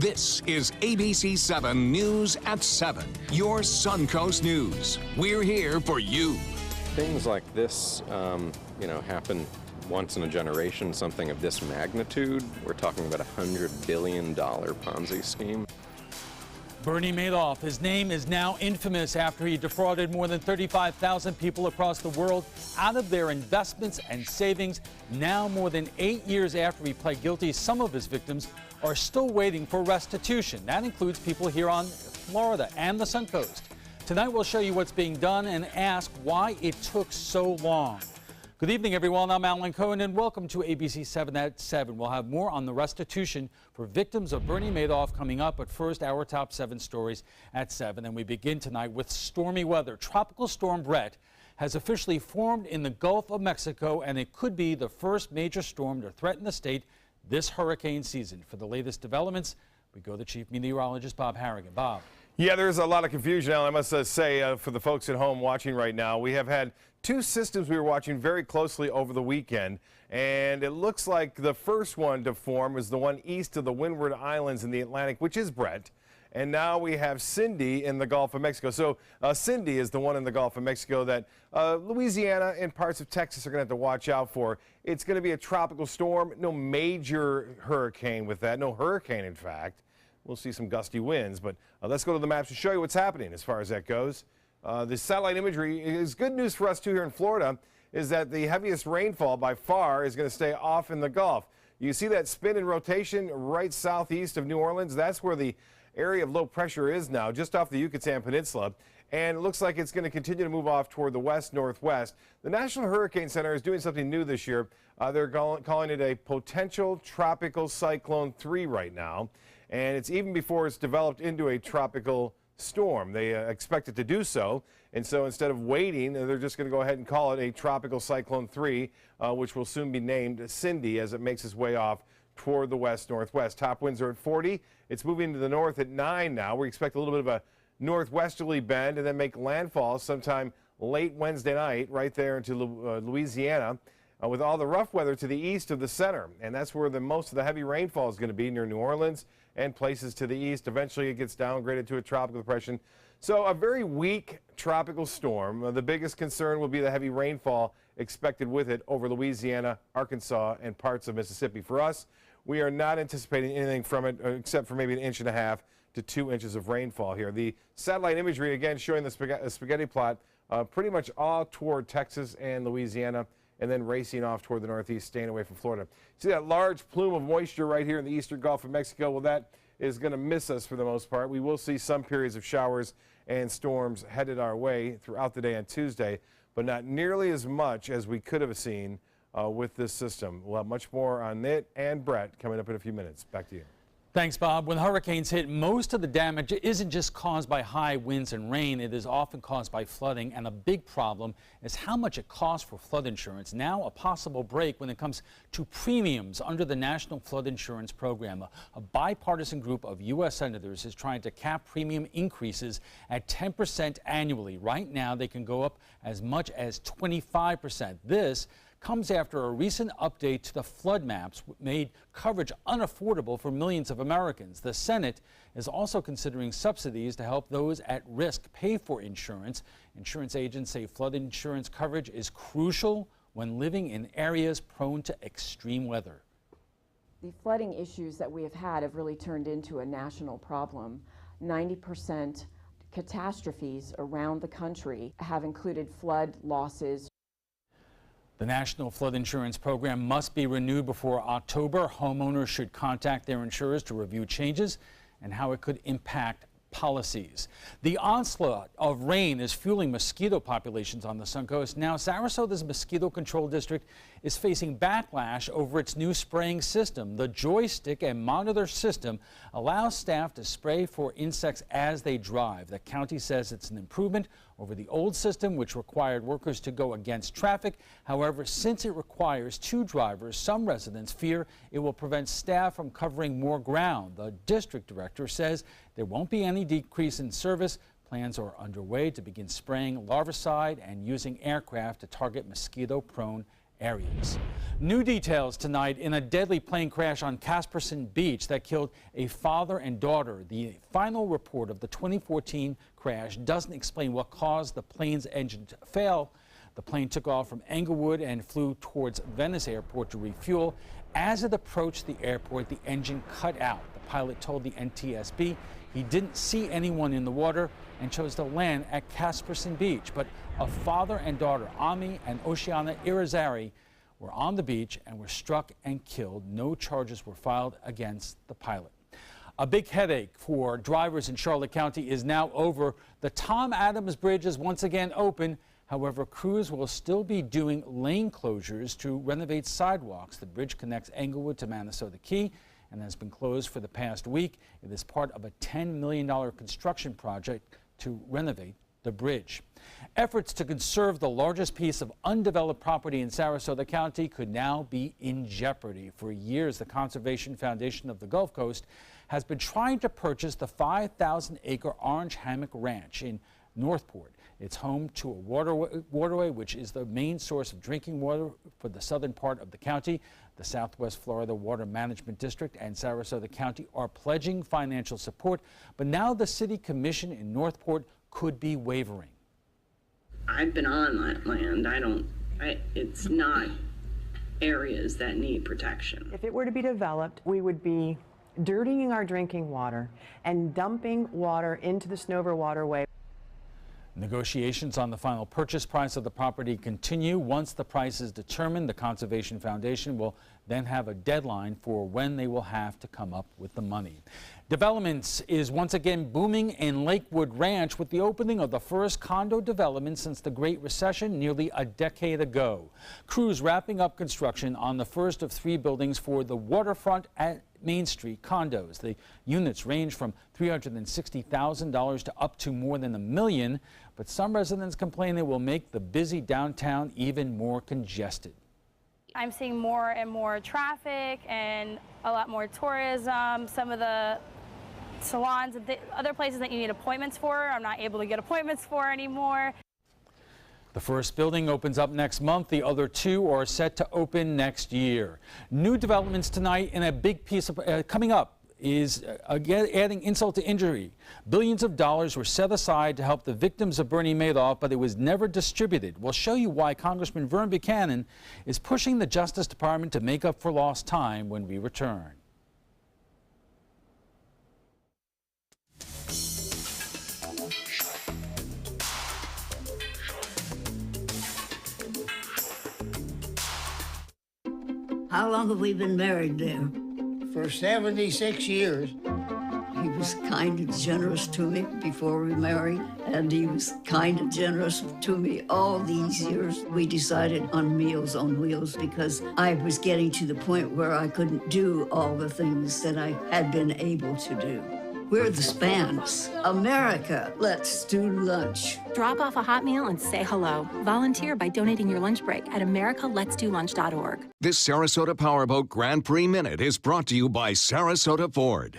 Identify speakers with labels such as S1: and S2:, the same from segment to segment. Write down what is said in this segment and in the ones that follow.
S1: This is ABC7 News at 7, your Suncoast News. We're here for you.
S2: Things like this, happen once in a generation, something of this magnitude. We're talking about a $100 billion Ponzi scheme.
S3: Bernie Madoff, his name is now infamous after he defrauded more than 35,000 people across the world out of their investments and savings. Now, more than 8 years after he pled guilty, some of his victims are still waiting for restitution. That includes people here on Florida and the Suncoast. Tonight, we'll show you what's being done and ask why it took so long. Good evening, everyone. I'm Alan Cohen, and welcome to ABC7 at 7. We'll have more on the restitution for victims of Bernie Madoff coming up, but first, our top 7 stories at 7. And we begin tonight with stormy weather. Tropical storm Brett has officially formed in the Gulf of Mexico, and it could be the first major storm to threaten the state this hurricane season. For the latest developments, we go to Chief Meteorologist Bob Harrigan. Bob.
S4: Yeah, there's a lot of confusion, Alan. I must say, for the folks at home watching right now, we have had 2 systems we were watching very closely over the weekend, and it looks like the first one to form is the one east of the Windward Islands in the Atlantic, which is Brett. And now we have Cindy in the Gulf of Mexico. So Cindy is the one in the Gulf of Mexico that Louisiana and parts of Texas are going to have to watch out for. It's going to be a tropical storm, no major hurricane with that, no hurricane, in fact. We'll see some gusty winds, but let's go to the maps to show you what's happening as far as that goes. The satellite imagery is good news for us, too, here in Florida, is that the heaviest rainfall by far is going to stay off in the Gulf. You see that spin and rotation right southeast of New Orleans? That's where the area of low pressure is now, just off the Yucatan Peninsula. And it looks like it's going to continue to move off toward the west-northwest. The National Hurricane Center is doing something new this year. They're calling it a potential tropical cyclone 3 right now. And it's even before it's developed into a tropical storm. They expect it to do so. And so instead of waiting, they're just going to go ahead and call it a tropical cyclone 3, which will soon be named Cindy as it makes its way off toward the west-northwest. Top winds are at 40. It's moving to the north at 9 now. We expect a little bit of a northwesterly bend and then make landfall sometime late Wednesday night right there into Louisiana, with all the rough weather to the east of the center. And that's where most of the heavy rainfall is going to be, near New Orleans and places to the east. Eventually it gets downgraded to a tropical depression. So a very weak tropical storm. The biggest concern will be the heavy rainfall expected with it over Louisiana, Arkansas, and parts of Mississippi. For us, we are not anticipating anything from it except for maybe 1.5 inches to 2 inches of rainfall here. The satellite imagery, again, showing the spaghetti plot pretty much all toward Texas and Louisiana, and then racing off toward the northeast, staying away from Florida. See that large plume of moisture right here in the eastern Gulf of Mexico? Well, that is going to miss us for the most part. We will see some periods of showers and storms headed our way throughout the day on Tuesday, but not nearly as much as we could have seen with this system. We'll have much more on it and Brett coming up in a few minutes. Back to you.
S3: Thanks, Bob. When hurricanes hit, most of the damage isn't just caused by high winds and rain. It is often caused by flooding, and a big problem is how much it costs for flood insurance. Now, a possible break when it comes to premiums under the National Flood Insurance Program. A bipartisan group of U.S. senators is trying to cap premium increases at 10% annually. Right now, they can go up as much as 25%. This comes after a recent update to the flood maps made coverage unaffordable for millions of Americans. The Senate is also considering subsidies to help those at risk pay for insurance. Insurance agents say flood insurance coverage is crucial when living in areas prone to extreme weather.
S5: The flooding issues that we have had have really turned into a national problem. 90% catastrophes around the country have included flood losses.
S3: The National Flood Insurance Program must be renewed before October. Homeowners should contact their insurers to review changes and how it could impact policies. The onslaught of rain is fueling mosquito populations on the Suncoast. Now, Sarasota's mosquito control district is facing backlash over its new spraying system. The joystick and monitor system allows staff to spray for insects as they drive. The county says it's an improvement over the old system, which required workers to go against traffic. However, since it requires 2 drivers, some residents fear it will prevent staff from covering more ground. The district director says there won't be any decrease in service. Plans are underway to begin spraying larvicide and using aircraft to target mosquito-prone areas. New details tonight in a deadly plane crash on Casperson Beach that killed a father and daughter. The final report of the 2014 crash doesn't explain what caused the plane's engine to fail. The plane took off from Englewood and flew towards Venice Airport to refuel. As it approached the airport, the engine cut out. The pilot told the NTSB he didn't see anyone in the water and chose to land at Casperson Beach. But a father and daughter, Ami and Oceana Irizarry, were on the beach and were struck and killed. No charges were filed against the pilot. A big headache for drivers in Charlotte County is now over. The Tom Adams Bridge is once again open. However, crews will still be doing lane closures to renovate sidewalks. The bridge connects Englewood to Minnesota Key and has been closed for the past week. It is part of a $10 million construction project to renovate the bridge. Efforts to conserve the largest piece of undeveloped property in Sarasota County could now be in jeopardy. For years, the Conservation Foundation of the Gulf Coast has been trying to purchase the 5,000-acre Orange Hammock Ranch in Northport. It's home to a waterway which is the main source of drinking water for the southern part of the county. The Southwest Florida Water Management District and Sarasota County are pledging financial support, but now the City Commission in Northport could be wavering.
S6: I've been on that land. It's not areas that need protection.
S7: If it were to be developed, we would be dirtying our drinking water and dumping water into the Snover waterway.
S3: Negotiations on the final purchase price of the property continue. Once the price is determined, the Conservation Foundation will then have a deadline for when they will have to come up with the money. Developments is once again booming in Lakewood Ranch with the opening of the first condo development since the Great Recession nearly a decade ago. Crews wrapping up construction on the first of 3 buildings for the waterfront at Main Street condos. The units range from $360,000 to up to more than $1 million, but some residents complain it will make the busy downtown even more congested.
S8: I'm seeing more and more traffic and a lot more tourism. Some of the salons and other places that you need appointments for, I'm not able to get appointments for anymore.
S3: The first building opens up next month. The other 2 are set to open next year. New developments tonight, and a big piece of coming up is again adding insult to injury. Billions of dollars were set aside to help the victims of Bernie Madoff, but it was never distributed. We'll show you why Congressman Vern Buchanan is pushing the Justice Department to make up for lost time when we return.
S9: How long have we been married there?
S10: For 76 years.
S9: He was kind and generous to me before we married, and he was kind and generous to me all these years. We decided on Meals on Wheels because I was getting to the point where I couldn't do all the things that I had been able to do. We're the Spans. America, let's do lunch.
S11: Drop off a hot meal and say hello. Volunteer by donating your lunch break at americaletsdolunch.org.
S1: This Sarasota Powerboat Grand Prix Minute is brought to you by Sarasota Ford.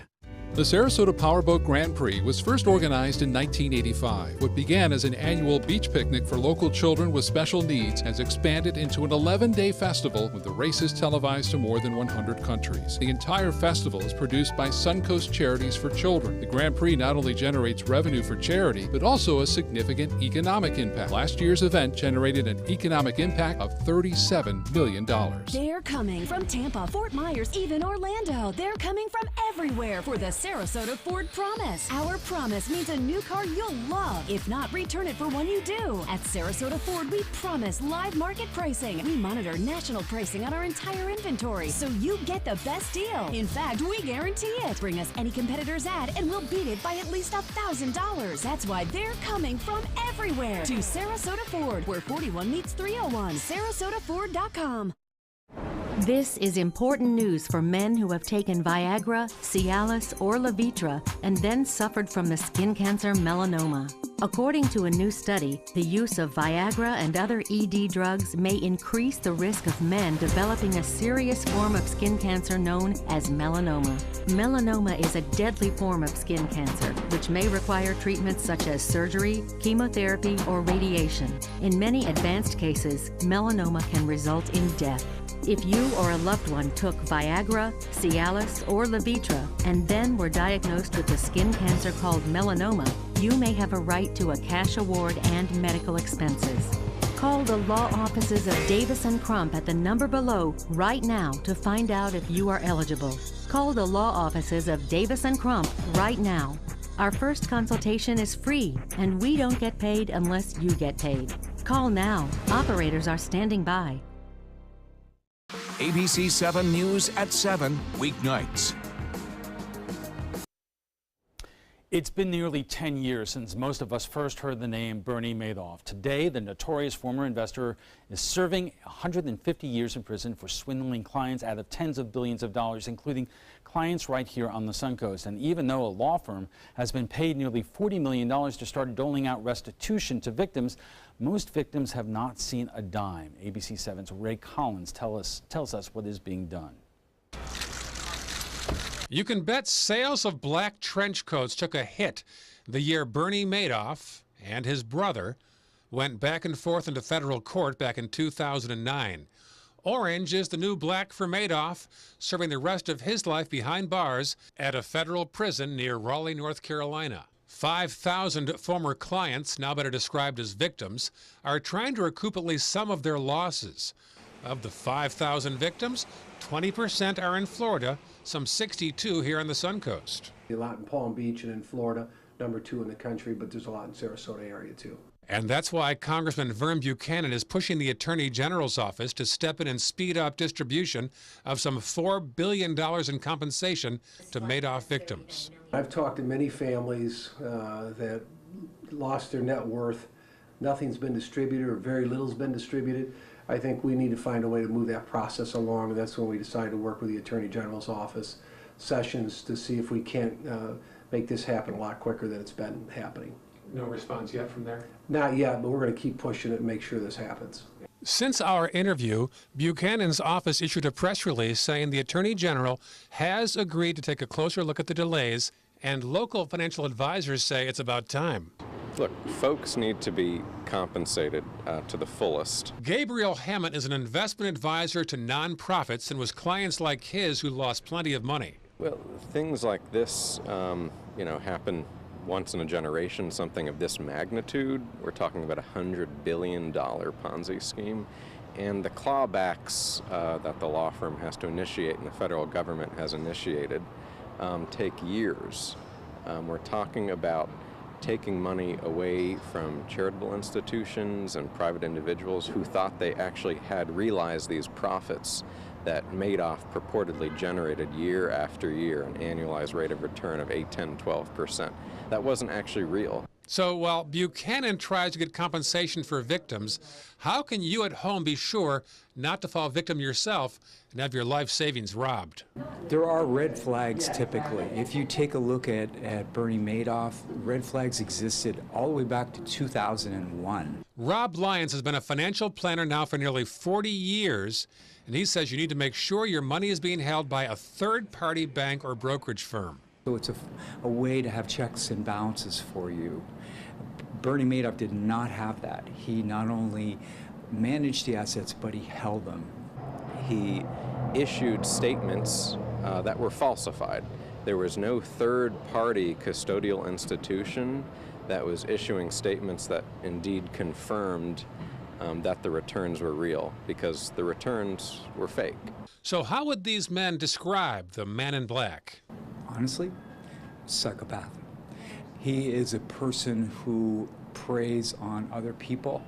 S12: The Sarasota Powerboat Grand Prix was first organized in 1985. What began as an annual beach picnic for local children with special needs has expanded into an 11-day festival with the races televised to more than 100 countries. The entire festival is produced by Suncoast Charities for Children. The Grand Prix not only generates revenue for charity, but also a significant economic impact. Last year's event generated an economic impact of $37 million.
S13: They're coming from Tampa, Fort Myers, even Orlando. They're coming from everywhere for the Sarasota Ford Promise. Our promise means a new car you'll love. If not, return it for one you do. At Sarasota Ford, we promise live market pricing. We monitor national pricing on our entire inventory, so you get the best deal. In fact, we guarantee it. Bring us any competitor's ad, and we'll beat it by at least $1,000. That's why they're coming from everywhere to Sarasota Ford, where 41 meets 301. SarasotaFord.com.
S14: This is important news for men who have taken Viagra, Cialis, or Levitra and then suffered from the skin cancer melanoma. According to a new study, the use of Viagra and other ED drugs may increase the risk of men developing a serious form of skin cancer known as melanoma. Melanoma is a deadly form of skin cancer, which may require treatments such as surgery, chemotherapy, or radiation. In many advanced cases, melanoma can result in death. If you or a loved one took Viagra, Cialis, or Levitra and then were diagnosed with a skin cancer called melanoma, you may have a right to a cash award and medical expenses. Call the law offices of Davis & Crump at the number below right now to find out if you are eligible. Call the law offices of Davis & Crump right now. Our first consultation is free, and we don't get paid unless you get paid. Call now. Operators are standing by.
S1: ABC7 News at 7, weeknights.
S3: It's been nearly 10 years since most of us first heard the name Bernie Madoff. Today, the notorious former investor is serving 150 years in prison for swindling clients out of tens of billions of dollars, including clients right here on the Suncoast. And even though a law firm has been paid nearly $40 million to start doling out restitution to victims, most victims have not seen a dime. ABC7's Ray Collins tells us what is being done.
S15: You can bet sales of black trench coats took a hit the year Bernie Madoff and his brother went back and forth into federal court back in 2009. Orange is the new black for Madoff, serving the rest of his life behind bars at a federal prison near Raleigh, North Carolina. 5,000 former clients, now better described as victims, are trying to recoup at least some of their losses. Of the 5,000 victims, 20% are in Florida, some 62 here on the Suncoast.
S16: A lot in Palm Beach and in Florida, number 2 in the country, but there's a lot in Sarasota area too.
S15: And that's why Congressman Vern Buchanan is pushing the Attorney General's office to step in and speed up distribution of some $4 billion in compensation to Madoff victims.
S16: I've talked to many families that lost their net worth. Nothing's been distributed or very little's been distributed. I think we need to find a way to move that process along, and that's when we decided to work with the Attorney General's office sessions to see if we can't make this happen a lot quicker than it's been happening.
S15: No response yet from there?
S16: Not yet, but we're going to keep pushing it and make sure this happens.
S15: Since our interview, Buchanan's office issued a press release saying the Attorney General has agreed to take a closer look at the delays, and local financial advisors say it's about time.
S2: Look, folks need to be compensated to the fullest.
S15: Gabriel Hammett is an investment advisor to nonprofits and was clients like his who lost plenty of money.
S2: Well, things like this, happen once in a generation, something of this magnitude. We're talking about a $100 billion Ponzi scheme. And the clawbacks that the law firm has to initiate and the federal government has initiated take years. We're talking about taking money away from charitable institutions and private individuals who thought they actually had realized these profits that Madoff purportedly generated year after year, an annualized rate of return of 8, 10, 12%. That wasn't actually real.
S15: So while Buchanan tries to get compensation for victims, how can you at home be sure not to fall victim yourself and have your life savings robbed?
S17: There are red flags typically. If you take a look at Bernie Madoff, red flags existed all the way back to 2001.
S15: Rob Lyons has been a financial planner now for nearly 40 years, and he says you need to make sure your money is being held by a third-party bank or brokerage firm.
S17: So it's a way to have checks and balances for you. Bernie Madoff did not have that. He not only managed the assets, but he held them.
S2: He issued statements that were falsified. There was no third-party custodial institution that was issuing statements that indeed confirmed that the returns were real, because the returns were fake.
S15: So how would these men describe the man in black?
S17: Honestly, psychopath. He is a person who preys on other people.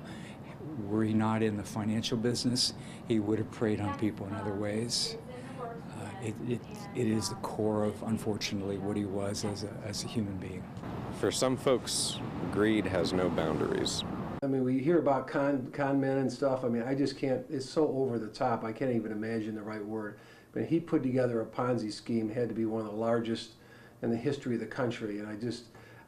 S17: Were he not in the financial business, he would have preyed on people in other ways. It is the core of, unfortunately, what he was as a human being.
S2: For some folks, greed has no boundaries.
S16: I mean, we hear about con men and stuff. I mean, I just can't, it's so over the top, I can't even imagine the right word. But he put together a Ponzi scheme, had to be one of the largest in the history of the country, and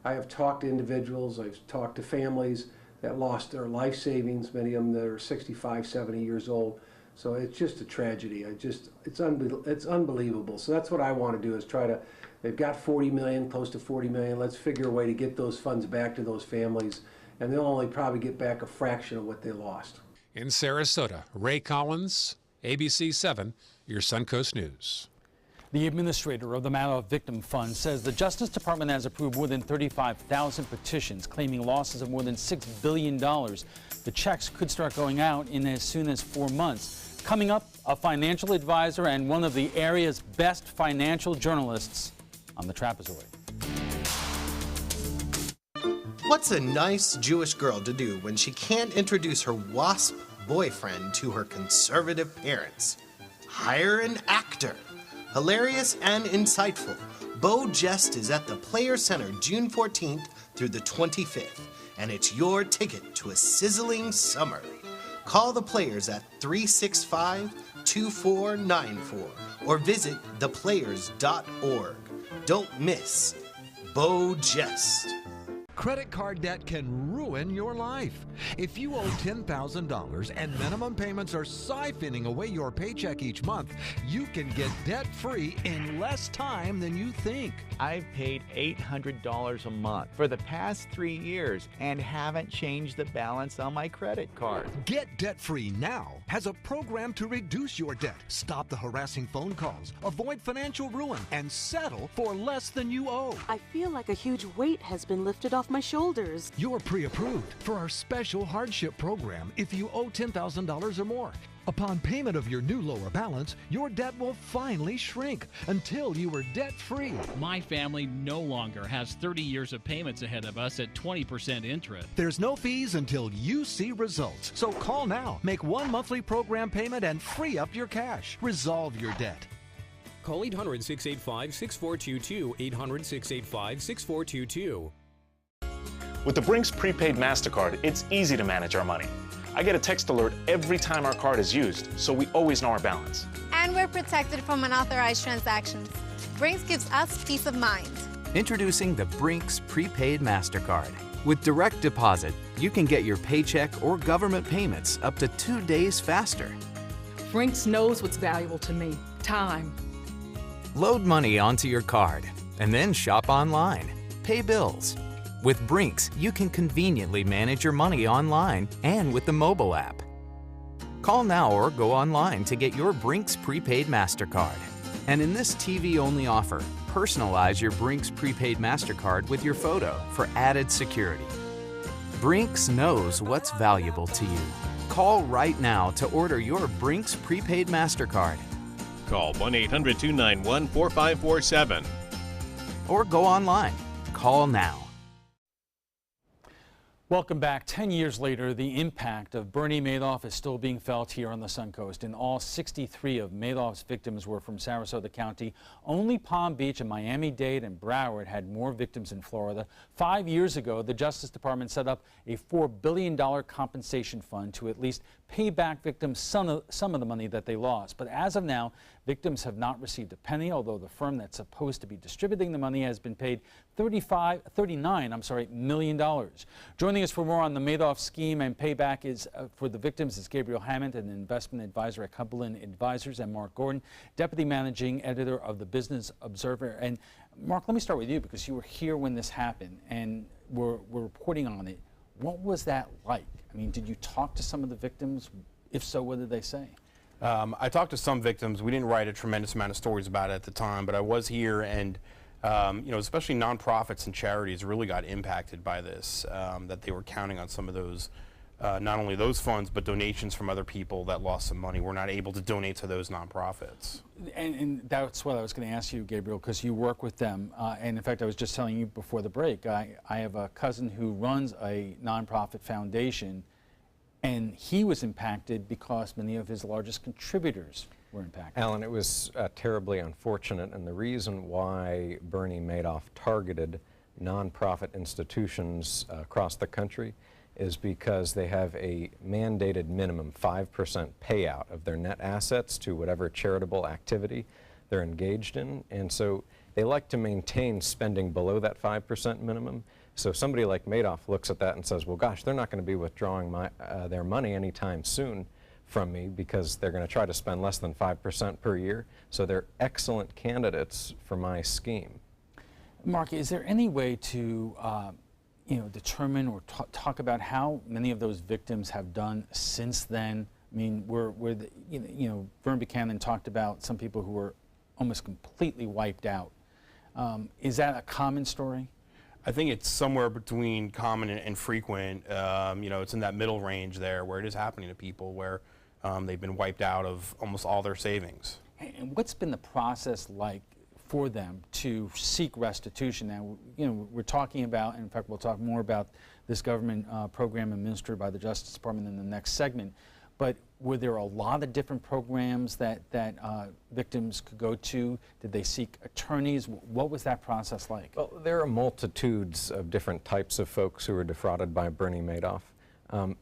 S16: I have talked to individuals, I've talked to families that lost their life savings, many of them that are 65, 70 years old. So it's just a tragedy. It's unbelievable. So that's what I want to do, is try to, they've got 40 million, close to 40 million. Let's figure a way to get those funds back to those families, and they'll only probably get back a fraction of what they lost.
S15: In Sarasota, Ray Collins, ABC7, your Suncoast News.
S3: The administrator of the Madoff Victim Fund says the Justice Department has approved more than 35,000 petitions claiming losses of more than $6 billion. The checks could start going out in as soon as 4 months. Coming up, a financial advisor and one of the area's best financial journalists on the trapezoid.
S18: What's a nice Jewish girl to do when she can't introduce her WASP boyfriend to her conservative parents? Hire an actor. Hilarious and insightful, Beau Geste is at the Players Center June 14th through the 25th, and it's your ticket to a sizzling summer. Call the Players at 365-2494 or visit theplayers.org. Don't miss Beau Geste.
S19: Credit card debt can ruin your life. If you owe $10,000 and minimum payments are siphoning away your paycheck each month, you can get debt-free in less time than you think.
S20: I've paid $800 a month for the past 3 years and haven't changed the balance on my credit card.
S19: Get debt-free now has a program to reduce your debt, stop the harassing phone calls, avoid financial ruin, and settle for less than you owe.
S21: I feel like a huge weight has been lifted off my shoulders.
S19: You're pre-approved for our special hardship program if you owe $10,000 or more. Upon payment of your new lower balance, your debt will finally shrink until you are debt-free.
S22: My family no longer has 30 years of payments ahead of us at 20% interest.
S19: There's no fees until you see results. So call now, make one monthly program payment, and free up your cash. Resolve your debt.
S23: Call 800-685-6422, 800-685-6422.
S24: With the Brinks prepaid Mastercard, it's easy to manage our money. I get a text alert every time our card is used, so we always know our balance.
S25: And we're protected from unauthorized transactions. Brinks gives us peace of mind.
S26: Introducing the Brinks prepaid Mastercard. With direct deposit, you can get your paycheck or government payments up to 2 days faster.
S27: Brinks knows what's valuable to me: time.
S26: Load money onto your card and then shop online. Pay bills. With Brinks, you can conveniently manage your money online and with the mobile app. Call now or go online to get your Brinks prepaid Mastercard. And in this TV-only offer, personalize your Brinks prepaid Mastercard with your photo for added security. Brinks knows what's valuable to you. Call right now to order your Brinks prepaid Mastercard.
S28: Call 1-800-291-4547.
S26: Or go online. Call now.
S3: Welcome back. 10 years later, the impact of Bernie Madoff is still being felt here on the Suncoast. In all, 63 of Madoff's victims were from Sarasota County. Only Palm Beach and Miami-Dade and Broward had more victims in Florida. 5 years ago, the Justice Department set up a $4 billion compensation fund to at least pay back victims some of the money that they lost. But as of now, victims have not received a penny, although the firm that's supposed to be distributing the money has been paid $39 million. Joining us for more on the Madoff scheme and payback is for the victims is Gabriel Hammond, an investment advisor at Cumberland Advisors, and Mark Gordon, deputy managing editor of the Business Observer. And Mark, let me start with you because you were here when this happened and we're reporting on it. What was that like? I mean, did you talk to some of the victims? If so, what did they say?
S29: I talked to some victims. We didn't write a tremendous amount of stories about it at the time, but I was here, and you know, especially nonprofits and charities really got impacted by this, that they were counting on some of those, not only those funds, but donations from other people that lost some money were not able to donate to those nonprofits.
S3: And that's what I was going to ask you, Gabriel, because you work with them. And in fact, I was just telling you before the break, I have a cousin who runs a nonprofit foundation, and he was impacted because many of his largest contributors were impacted.
S2: Alan, it was terribly unfortunate, and the reason why Bernie Madoff targeted nonprofit institutions across the country is because they have a mandated minimum 5% payout of their net assets to whatever charitable activity they're engaged in. And so they like to maintain spending below that 5% minimum. So somebody like Madoff looks at that and says, well, gosh, they're not going to be withdrawing their money anytime soon from me because they're going to try to spend less than 5% per year. So they're excellent candidates for my scheme.
S3: Mark, is there any way to determine or talk about how many of those victims have done since then? I mean, Vern Buchanan talked about some people who were almost completely wiped out. Is that a common story?
S29: I think it's somewhere between common and frequent. It's in that middle range there where it is happening to people where they've been wiped out of almost all their savings.
S3: And what's been the process like for them to seek restitution? Now, we're talking about, and in fact, we'll talk more about this government program administered by the Justice Department in the next segment. But were there a lot of different programs that victims could go to? Did they seek attorneys? What was that process like?
S2: Well, there are multitudes of different types of folks who were defrauded by Bernie Madoff.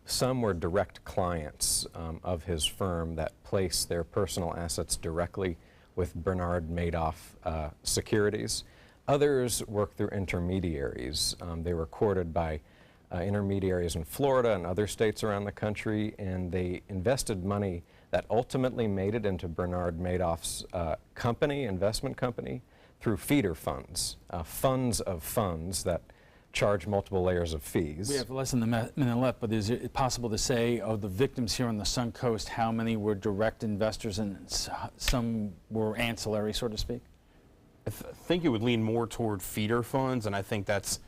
S2: Some were direct clients of his firm that placed their personal assets directly with Bernard Madoff securities. Others worked through intermediaries. They were courted by intermediaries in Florida and other states around the country, and they invested money that ultimately made it into Bernard Madoff's investment company, through feeder funds, funds of funds that charge multiple layers of fees.
S3: We have less than a minute left, but is it possible to say of the victims here on the Sun Coast, how many were direct investors and some were ancillary, so to speak?
S29: I think it would lean more toward feeder funds, and I think that's,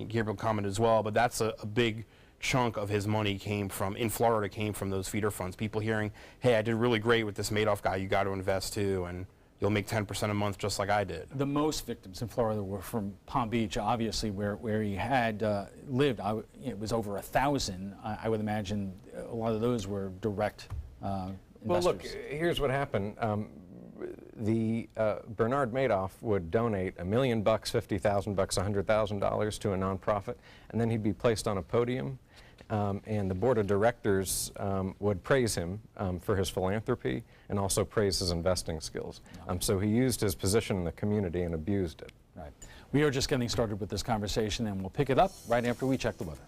S29: Gabriel commented as well, but that's a big chunk of his money came from those feeder funds. People hearing, hey, I did really great with this Madoff guy, you got to invest too, and you'll make 10% a month just like I did.
S3: The most victims in Florida were from Palm Beach, obviously, where he had lived. It was over 1,000. I would imagine a lot of those were direct investors.
S2: Well, look, here's what happened. Bernard Madoff would donate $1 million, $50,000, $100,000 to a nonprofit, and then he'd be placed on a podium, and the board of directors would praise him for his philanthropy and also praise his investing skills. So he used his position in the community and abused it.
S3: Right. We are just getting started with this conversation, and we'll pick it up right after we check the weather.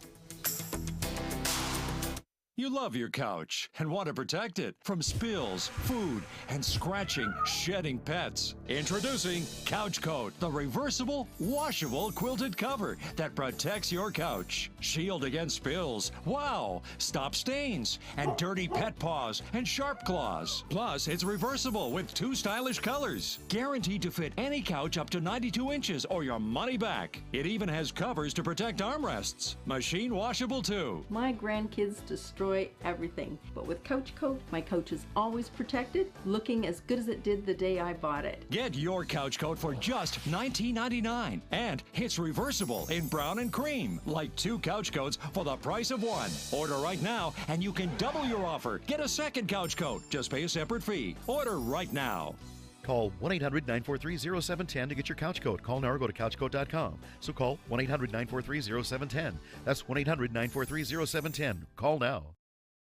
S4: You love your couch and want to protect it from spills, food, and scratching, shedding pets. Introducing Couch Coat, the reversible, washable quilted cover that protects your couch. Shield against spills. Wow! Stop stains and dirty pet paws and sharp claws. Plus, it's reversible with 2 stylish colors. Guaranteed to fit any couch up to 92 inches or your money back. It even has covers to protect armrests. Machine washable too.
S5: My grandkids destroy everything, but with Couch Coat, my couch is always protected, looking as good as it did the day I bought it.
S4: Get your Couch Coat for just $19.99, and it's reversible in brown and cream, like 2 couch coats for the price of 1. Order right now, and you can double your offer. Get a second Couch Coat. Just pay a separate fee. Order right now.
S6: Call 1-800-943-0710 to get your couch coat. Call now or go to couchcoat.com. So call 1-800-943-0710. That's 1-800-943-0710. Call now.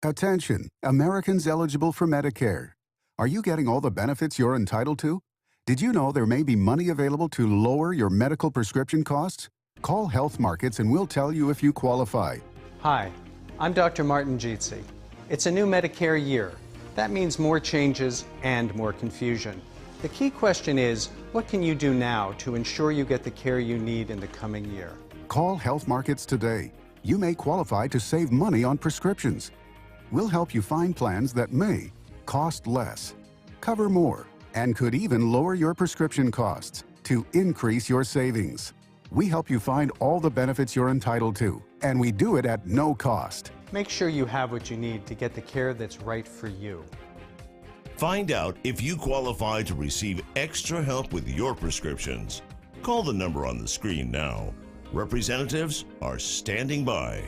S7: Attention, Americans eligible for Medicare. Are you getting all the benefits you're entitled to? Did you know there may be money available to lower your medical prescription costs? Call Health Markets and we'll tell you if you qualify.
S8: Hi, I'm Dr. Martin Jeetzy. It's a new Medicare year. That means more changes and more confusion. The key question is, what can you do now to ensure you get the care you need in the coming year?
S7: Call Health Markets today. You may qualify to save money on prescriptions. We'll help you find plans that may cost less, cover more, and could even lower your prescription costs to increase your savings. We help you find all the benefits you're entitled to, and we do it at no cost.
S8: Make sure you have what you need to get the care that's right for you.
S9: Find out if you qualify to receive extra help with your prescriptions. Call the number on the screen now. Representatives are standing by.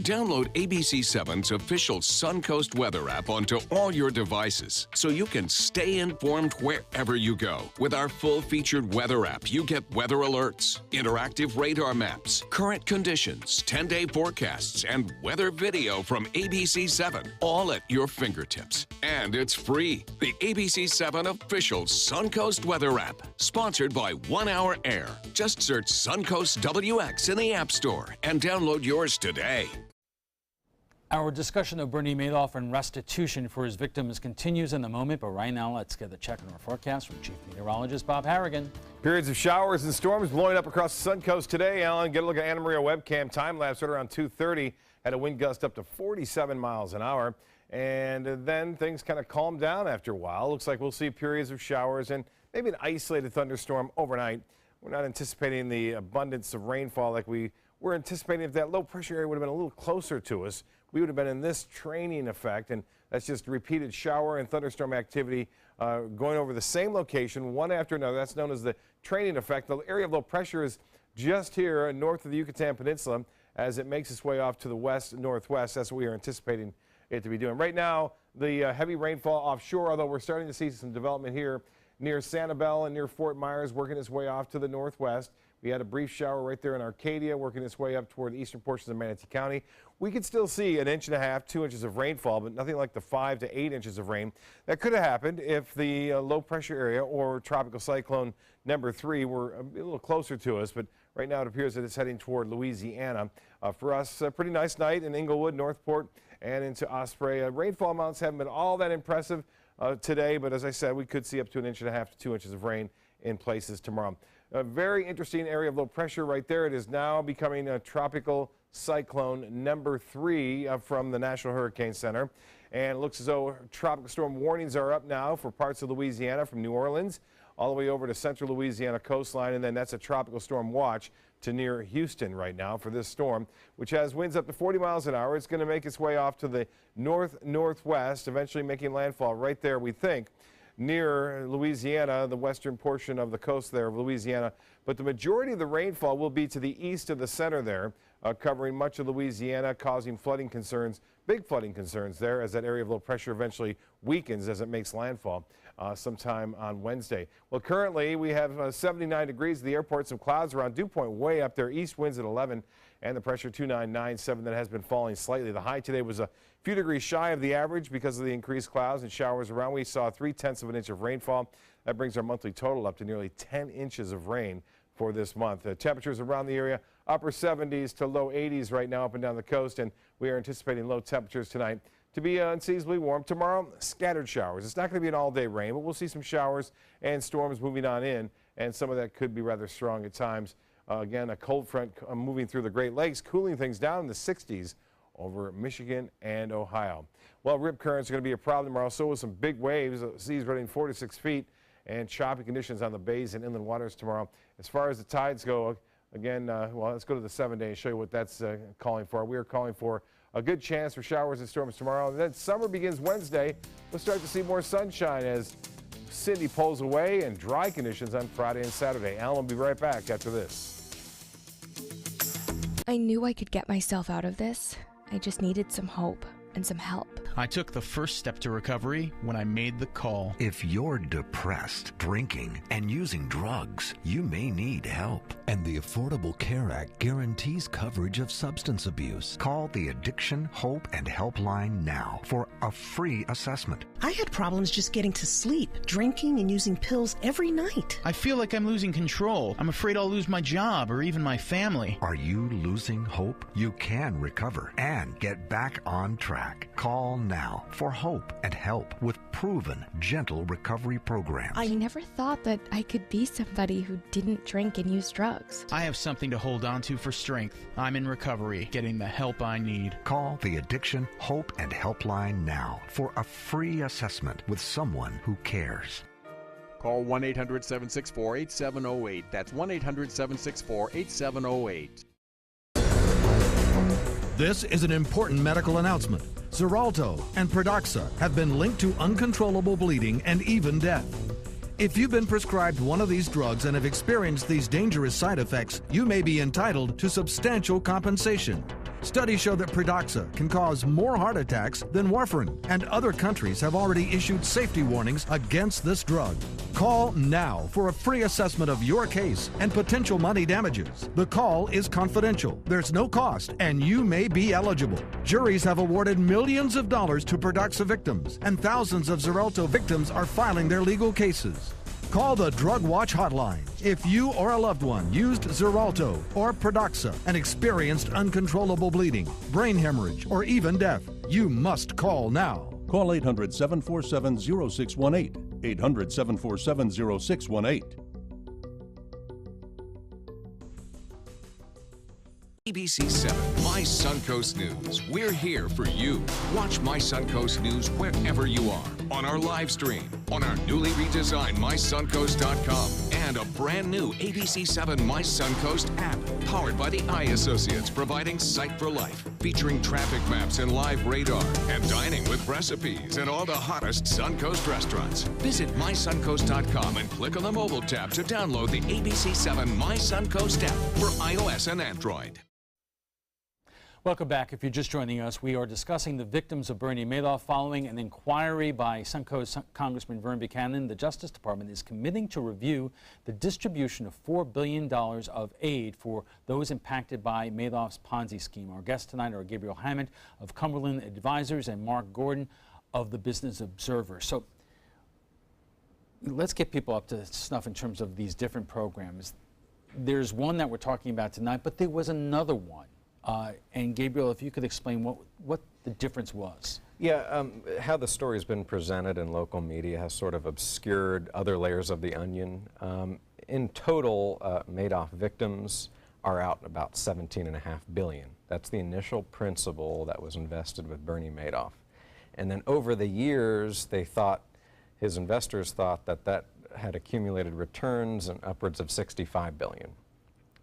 S1: Download ABC7's official Suncoast weather app onto all your devices so you can stay informed wherever you go. With our full-featured weather app, you get weather alerts, interactive radar maps, current conditions, 10-day forecasts, and weather video from ABC7, all at your fingertips. And it's free. The ABC7 official Suncoast weather app, sponsored by 1 Hour Air. Just search Suncoast WX in the App Store and download yours today.
S3: Our discussion of Bernie Madoff and restitution for his victims continues in a moment, but right now let's get a check on our forecast from Chief Meteorologist Bob Harrigan.
S10: Periods of showers and storms blowing up across the Suncoast today. Alan, get a look at Anna Maria webcam time lapse right around 2:30. Had a wind gust up to 47 miles an hour. And then things kind of calmed down after a while. Looks like we'll see periods of showers and maybe an isolated thunderstorm overnight. We're not anticipating the abundance of rainfall like we were anticipating. If that low pressure area would have been a little closer to us, we would have been in this training effect, and that's just repeated shower and thunderstorm activity going over the same location, one after another. That's known as the training effect. The area of low pressure is just here north of the Yucatan Peninsula as it makes its way off to the west-northwest. That's what we are anticipating it to be doing. Right now, the heavy rainfall offshore, although we're starting to see some development here near Sanibel and near Fort Myers, working its way off to the northwest. We had a brief shower right there in Arcadia, working its way up toward the eastern portions of Manatee County. We could still see 1.5 inches, 2 inches of rainfall, but nothing like the 5 to 8 inches of rain. That could have happened if the low pressure area or tropical cyclone number 3 were a little closer to us, but right now it appears that it's heading toward Louisiana. For us, a pretty nice night in Inglewood, Northport, and into Osprey. Rainfall amounts haven't been all that impressive today, but as I said, we could see up to 1.5 inches to 2 inches of rain in places tomorrow. A very interesting area of low pressure right there. It is now becoming a tropical cyclone number 3 from the National Hurricane Center. And it looks as though tropical storm warnings are up now for parts of Louisiana from New Orleans all the way over to central Louisiana coastline. And then that's a tropical storm watch to near Houston right now for this storm, which has winds up to 40 miles an hour. It's going to make its way off to the north-northwest, eventually making landfall right there, we think, near Louisiana, the western portion of the coast there of Louisiana. But the majority of the rainfall will be to the east of the center there, covering much of Louisiana, causing flooding concerns, big flooding concerns there as that area of low pressure eventually weakens as it makes landfall sometime on Wednesday. Well, currently we have 79 degrees at the airport, some clouds around dew point way up there, east winds at 11, and the pressure 2997 that has been falling slightly. The high today was a few degrees shy of the average because of the increased clouds and showers around. We saw 0.3 of an inch of rainfall. That brings our monthly total up to nearly 10 inches of rain for this month. Temperatures around the area, upper 70s to low 80s right now up and down the coast, and we are anticipating low temperatures tonight to be unseasonably warm. Tomorrow, scattered showers. It's not going to be an all-day rain, but we'll see some showers and storms moving on in, and some of that could be rather strong at times. Again, a cold front moving through the Great Lakes, cooling things down in the 60s over Michigan and Ohio. Well, rip currents are going to be a problem tomorrow, so with some big waves, seas running 4 to 6 feet, and choppy conditions on the bays and inland waters tomorrow. As far as the tides go, again, well, let's go to the 7-day and show you what that's calling for. We are calling for a good chance for showers and storms tomorrow. And then summer begins Wednesday. We'll start to see more sunshine as Cindy pulls away and dry conditions on Friday and Saturday. Alan will be right back after this.
S11: I knew I could get myself out of this. I just needed some hope and some help.
S22: I took the first step to recovery when I made the call.
S12: If you're depressed, drinking, and using drugs, you may need help. And the Affordable Care Act guarantees coverage of substance abuse. Call the Addiction, Hope, and Helpline now for a free assessment.
S13: I had problems just getting to sleep, drinking and using pills every night.
S22: I feel like I'm losing control. I'm afraid I'll lose my job or even my family.
S12: Are you losing hope? You can recover and get back on track. Call now for hope and help with proven, gentle recovery programs.
S11: I never thought that I could be somebody who didn't drink and use drugs.
S22: I have something to hold on to for strength. I'm in recovery, getting the help I need.
S12: Call the Addiction, Hope, and Helpline now for a free assessment with someone who cares.
S14: Call 1-800-764-8708. That's 1-800-764-8708.
S17: This is an important medical announcement. Xarelto and Pradaxa have been linked to uncontrollable bleeding and even death. If you've been prescribed one of these drugs and have experienced these dangerous side effects, you may be entitled to substantial compensation. Studies show that Pradaxa can cause more heart attacks than warfarin, and other countries have already issued safety warnings against this drug. Call now for a free assessment of your case and potential money damages. The call is confidential, there's no cost, and you may be eligible. Juries have awarded millions of dollars to Pradaxa victims, and thousands of Xarelto victims are filing their legal cases. Call the Drug Watch hotline if you or a loved one used Xarelto or Pradaxa and experienced uncontrollable bleeding, brain hemorrhage, or even death. You must call now.
S14: Call 800-747-0618. 800-747-0618.
S1: ABC7 My Suncoast News. We're here for you. Watch My Suncoast News wherever you are, on our live stream, on our newly redesigned MySuncoast.com, and a brand new ABC7 My Suncoast app, powered by the Eye Associates, providing sight for life, featuring traffic maps and live radar, and dining with recipes and all the hottest Suncoast restaurants. Visit MySuncoast.com and click on the mobile tab to download the ABC7 My Suncoast app for iOS and Android.
S3: Welcome back. If you're just joining us, we are discussing the victims of Bernie Madoff following an inquiry by Suncoast Congressman Vern Buchanan. The Justice Department is committing to review the distribution of $4 billion of aid for those impacted by Madoff's Ponzi scheme. Our guests tonight are Gabriel Hammond of Cumberland Advisors and Mark Gordon of the Business Observer. So let's get people up to snuff in terms of these different programs. There's one that we're talking about tonight, but there was another one. And Gabriel, if you could explain what the difference was.
S2: Yeah, how the story's been presented in local media has sort of obscured other layers of the onion. In total, Madoff victims are out about $17.5 billion. That's the initial principal that was invested with Bernie Madoff. And then over the years, his investors thought that had accumulated returns in upwards of $65 billion.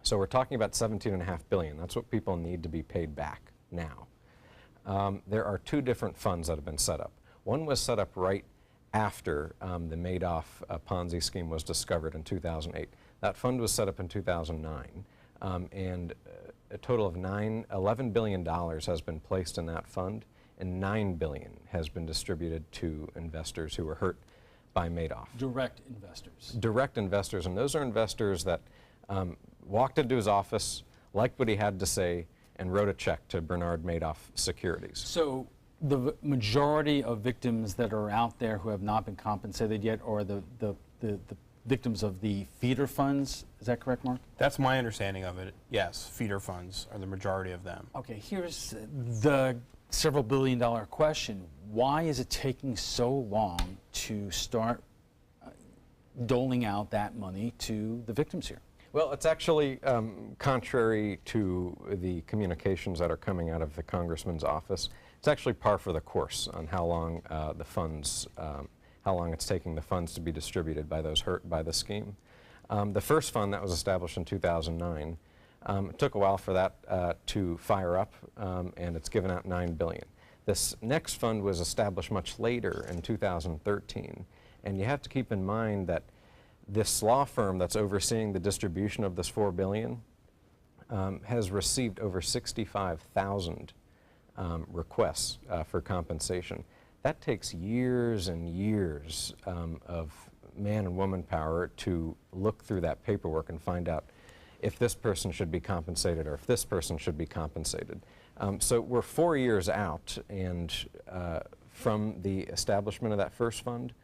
S2: So we're talking about $17.5 billion. That's what people need to be paid back now. There are two different funds that have been set up. One was set up right after the Madoff Ponzi scheme was discovered in 2008. That fund was set up in 2009, and a total of $11 billion has been placed in that fund, and $9 billion has been distributed to investors who were hurt by Madoff.
S3: Direct investors.
S2: Direct investors, and those are investors that walked into his office, liked what he had to say, and wrote a check to Bernard Madoff Securities.
S3: So the majority of victims that are out there who have not been compensated yet are the victims of the feeder funds. Is that correct, Mark?
S29: That's my understanding of it. Yes, feeder funds are the majority of them.
S3: Okay, here's the several billion-dollar question. Why is it taking so long to start doling out that money to the victims here?
S2: Well, it's actually contrary to the communications that are coming out of the congressman's office. It's actually par for the course on how long how long it's taking the funds to be distributed by those hurt by the scheme. The first fund that was established in 2009, it took a while for that to fire up, and it's given out $9 billion. This next fund was established much later in 2013, and you have to keep in mind that this law firm that's overseeing the distribution of this $4 billion has received over 65,000 requests for compensation. That takes years and years of man and woman power to look through that paperwork and find out if this person should be compensated or if this person should be compensated. So we're 4 years out and from the establishment of that first fund.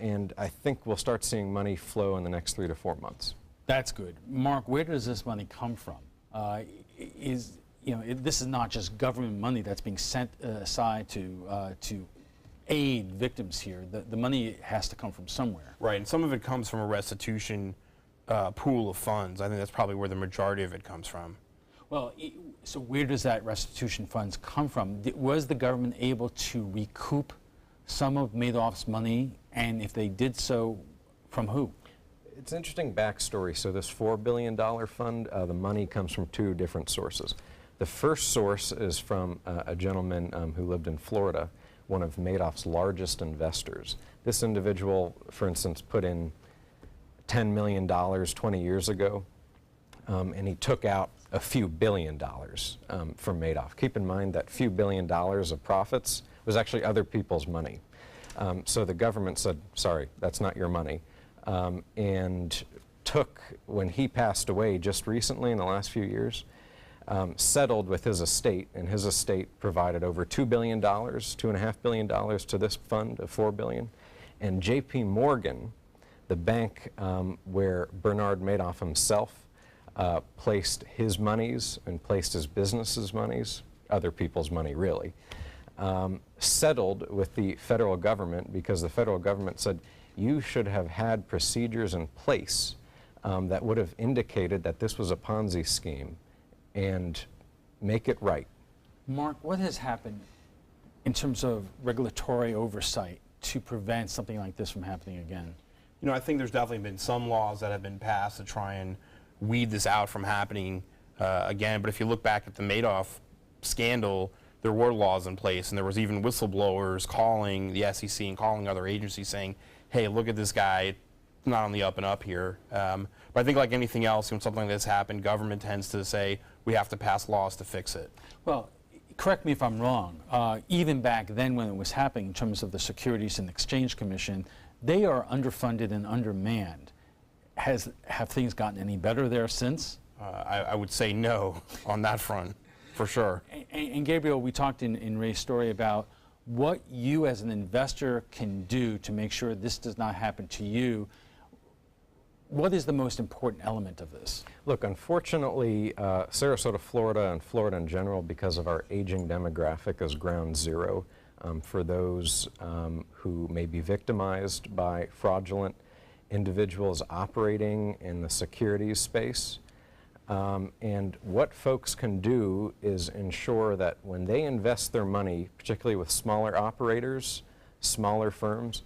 S2: And I think we'll start seeing money flow in the next 3 to 4 months.
S3: That's good. Mark, where does this money come from? This is not just government money that's being sent aside to aid victims here. The money has to come from somewhere.
S29: Right, and some of it comes from a restitution pool of funds. I think that's probably where the majority of it comes from.
S3: Well, so where does that restitution funds come from? Was the government able to recoup some of Madoff's money, and if they did so, from who?
S2: It's an interesting backstory. So this $4 billion fund, the money comes from two different sources. The first source is from a gentleman who lived in Florida, one of Madoff's largest investors. This individual, for instance, put in $10 million 20 years ago, and he took out a few $billion from Madoff. Keep in mind that few $billion of profits was actually other people's money. So the government said, sorry, that's not your money, and took, when he passed away just recently in the last few years, settled with his estate, and his estate provided over $2 billion, $2.5 billion to this fund of $4 billion. And J.P. Morgan, the bank where Bernard Madoff himself placed his monies and placed his business's monies, other people's money really, settled with the federal government because the federal government said you should have had procedures in place that would have indicated that this was a Ponzi scheme and make it right.
S3: Mark, what has happened in terms of regulatory oversight to prevent something like this from happening again?
S29: You know, I think there's definitely been some laws that have been passed to try and weed this out from happening again. But if you look back at the Madoff scandal, there were laws in place, and there was even whistleblowers calling the SEC and calling other agencies saying, hey, look at this guy, not on the up and up here. But I think like anything else, when something like this happened, government tends to say, we have to pass laws to fix it.
S3: Well, correct me if I'm wrong. Even back then when it was happening in terms of the Securities and Exchange Commission, they are underfunded and undermanned. Have things gotten any better there since?
S29: I would say no on that front, for sure.
S3: And Gabriel, we talked in Ray's story about what you as an investor can do to make sure this does not happen to you. What is the most important element of this?
S2: Look, unfortunately, Sarasota, Florida, and Florida in general, because of our aging demographic, is ground zero for those who may be victimized by fraudulent individuals operating in the securities space. And what folks can do is ensure that when they invest their money, particularly with smaller operators, smaller firms,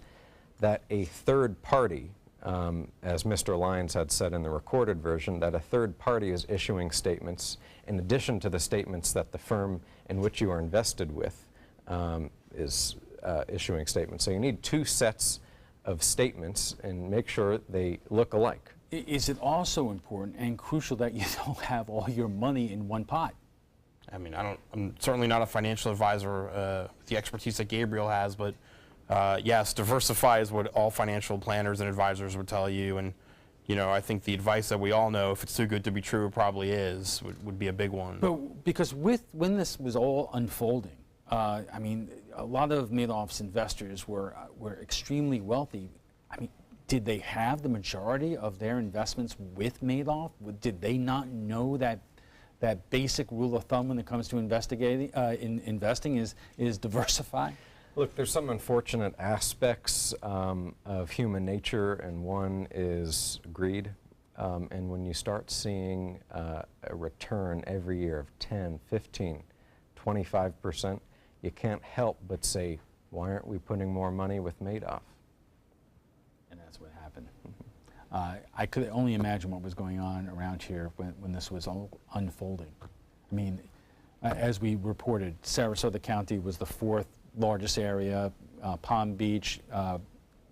S2: that a third party, as Mr. Lyons had said in the recorded version, that a third party is issuing statements in addition to the statements that the firm in which you are invested with is issuing statements. So you need two sets of statements and make sure they look alike.
S3: Is it also important and crucial that you don't have all your money in one pot?
S29: I mean, I'm certainly not a financial advisor with the expertise that Gabriel has, but yes, diversify is what all financial planners and advisors would tell you. And, you know, I think the advice that we all know, if it's too good to be true, it probably is, would be a big one.
S3: But because when this was all unfolding, I mean, a lot of Madoff's investors were extremely wealthy. I mean, did they have the majority of their investments with Madoff? Did they not know that basic rule of thumb when it comes to investing is diversify?
S2: Look, there's some unfortunate aspects of human nature, and one is greed. And when you start seeing a return every year of 10, 15, 25%, you can't help but say, why aren't we putting more money with Madoff?
S3: And that's what happened. I could only imagine what was going on around here when this was all unfolding. I mean, as we reported, Sarasota County was the fourth largest area, Palm Beach,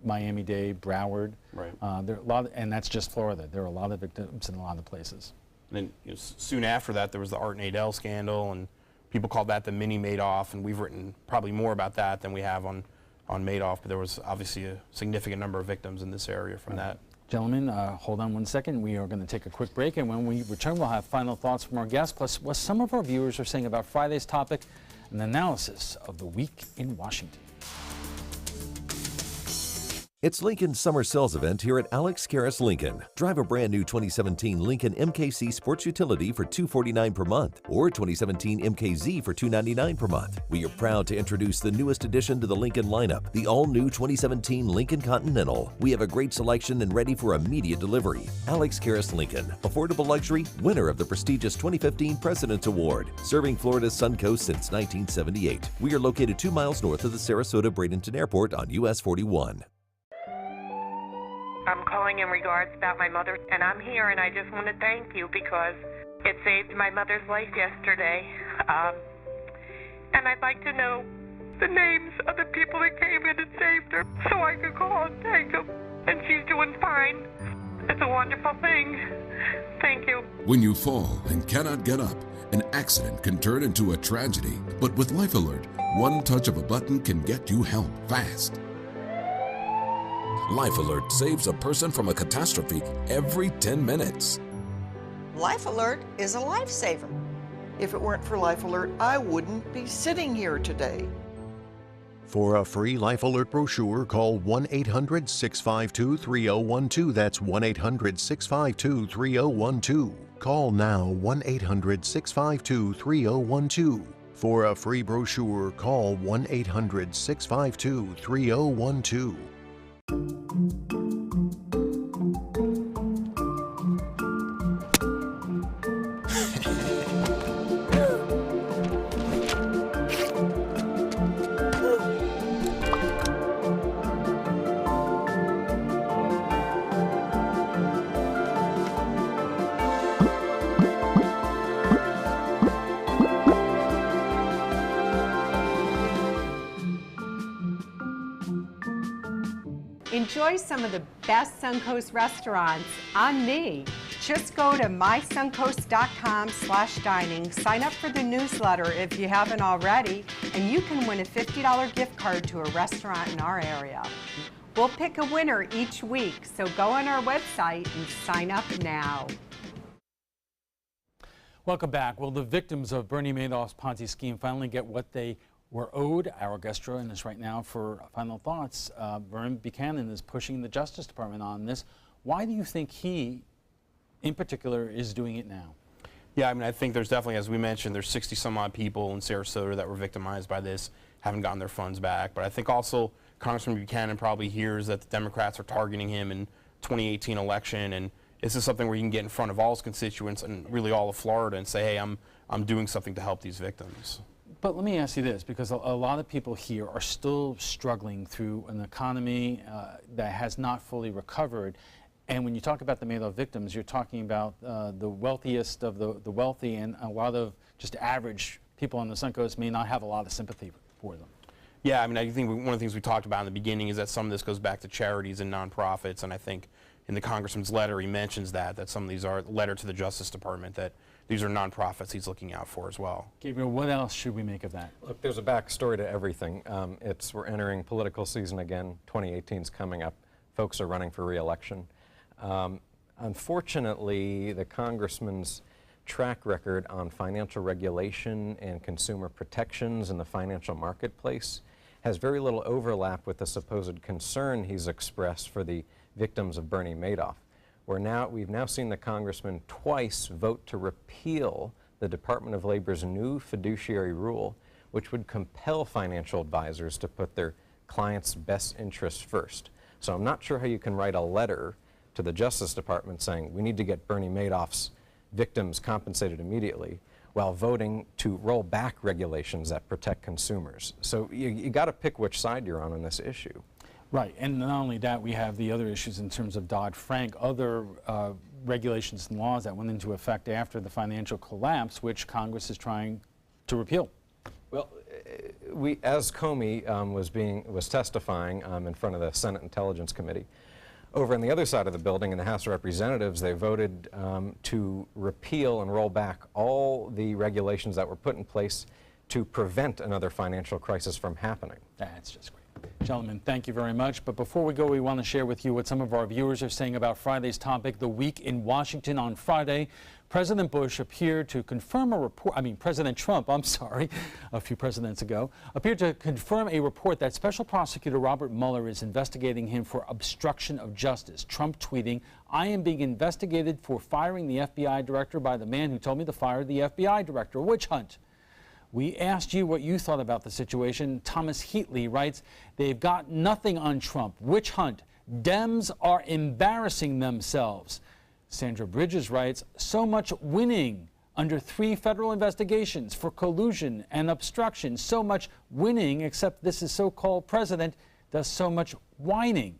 S3: Miami-Dade, Broward.
S29: Right.
S3: There are a lot, and that's just Florida. There are a lot of victims in a lot of places.
S29: And then soon after that, there was the Art and Adele scandal, and people called that the mini Madoff, and we've written probably more about that than we have on Madoff, but there was obviously a significant number of victims in this area from that.
S3: Gentlemen, hold on 1 second. We are going to take a quick break, and when we return, we'll have final thoughts from our guests, plus what some of our viewers are saying about Friday's topic, an analysis of the week in Washington.
S14: It's Lincoln's summer sales event here at Alex Karras Lincoln. Drive a brand new 2017 Lincoln MKC Sports Utility for $249 per month or 2017 MKZ for $299 per month. We are proud to introduce the newest addition to the Lincoln lineup, the all-new 2017 Lincoln Continental. We have a great selection and ready for immediate delivery. Alex Karras Lincoln, affordable luxury, winner of the prestigious 2015 President's Award, serving Florida's Suncoast since 1978. We are located 2 miles north of the Sarasota-Bradenton Airport on US 41.
S15: I'm calling in regards about my mother, and I'm here, and I just want to thank you because it saved my mother's life yesterday. And I'd like to know the names of the people that came in and saved her so I could call and thank them. And she's doing fine. It's a wonderful thing. Thank you.
S16: When you fall and cannot get up, an accident can turn into a tragedy. But with Life Alert, one touch of a button can get you help fast. Life Alert saves a person from a catastrophe every 10 minutes.
S18: Life Alert is a lifesaver. If it weren't for Life Alert, I wouldn't be sitting here today.
S6: For a free Life Alert brochure, call 1-800-652-3012. That's 1-800-652-3012. Call now 1-800-652-3012. For a free brochure, call 1-800-652-3012.
S19: Enjoy some of the best Suncoast restaurants on me. Just go to mysuncoast.com/dining, sign up for the newsletter if you haven't already, and you can win a $50 gift card to a restaurant in our area. We'll pick a winner each week, so go on our website and sign up now.
S3: Welcome back. Will the victims of Bernie Madoff's Ponzi scheme finally get what they were owed? Our guest joining us right now for final thoughts. Vern Buchanan is pushing the Justice Department on this. Why do you think he, in particular, is doing it now?
S29: Yeah, I mean, I think there's definitely, as we mentioned, there's 60 some odd people in Sarasota that were victimized by this, haven't gotten their funds back. But I think also Congressman Buchanan probably hears that the Democrats are targeting him in 2018 election, and this is something where he can get in front of all his constituents and really all of Florida and say, hey, I'm doing something to help these victims.
S3: But let me ask you this, because a lot of people here are still struggling through an economy that has not fully recovered. And when you talk about the Madoff victims, you're talking about the wealthiest of the wealthy, and a lot of just average people on the Suncoast may not have a lot of sympathy for them.
S29: Yeah, I mean, I think one of the things we talked about in the beginning is that some of this goes back to charities and nonprofits, and I think in the Congressman's letter he mentions that some of these are, letter to the Justice Department, that these are nonprofits he's looking out for as well.
S3: Gabriel, what else should we make of that?
S2: Look, there's a backstory to everything. We're entering political season again. 2018 is coming up. Folks are running for re-election. Unfortunately, the Congressman's track record on financial regulation and consumer protections in the financial marketplace has very little overlap with the supposed concern he's expressed for the victims of Bernie Madoff. We've now seen the Congressman twice vote to repeal the Department of Labor's new fiduciary rule, which would compel financial advisors to put their clients' best interests first. So I'm not sure how you can write a letter to the Justice Department saying we need to get Bernie Madoff's victims compensated immediately while voting to roll back regulations that protect consumers. So you got to pick which side you're on this issue.
S3: Right, and not only that, we have the other issues in terms of Dodd-Frank, other regulations and laws that went into effect after the financial collapse, which Congress is trying to repeal.
S2: Well, as Comey was testifying in front of the Senate Intelligence Committee, over on the other side of the building in the House of Representatives, they voted to repeal and roll back all the regulations that were put in place to prevent another financial crisis from happening.
S3: That's just great. Gentlemen, thank you very much. But before we go, we want to share with you what some of our viewers are saying about Friday's topic, the week in Washington. On Friday, President Bush appeared to confirm a report, President Trump, a few presidents ago, appeared to confirm a report that Special Prosecutor Robert Mueller is investigating him for obstruction of justice. Trump tweeting, "I am being investigated for firing the FBI director by the man who told me to fire the FBI director. Witch hunt." We asked you what you thought about the situation. Thomas Heatley writes, "They've got nothing on Trump. Witch hunt. Dems are embarrassing themselves." Sandra Bridges writes, "So much winning under 3 federal investigations for collusion and obstruction. So much winning, except this is so-called president does so much whining."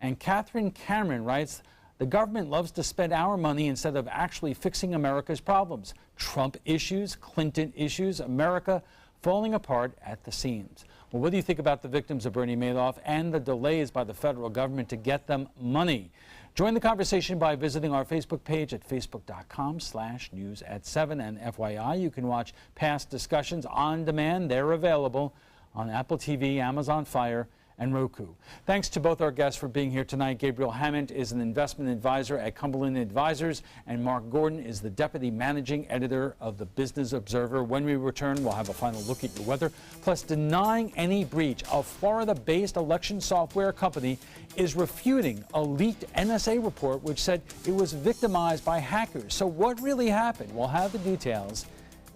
S3: And Catherine Cameron writes, "The government loves to spend our money instead of actually fixing America's problems. Trump issues, Clinton issues, America falling apart at the seams." Well, what do you think about the victims of Bernie Madoff and the delays by the federal government to get them money? Join the conversation by visiting our Facebook page at facebook.com/news@7. And FYI, you can watch past discussions on demand. They're available on Apple TV, Amazon Fire, and Roku. Thanks to both our guests for being here tonight. Gabriel Hammond is an investment advisor at Cumberland Advisors, and Mark Gordon is the deputy managing editor of the Business Observer. When we return, we'll have a final look at your weather. Plus, denying any breach, a Florida-based election software company is refuting a leaked NSA report which said it was victimized by hackers. So what really happened? We'll have the details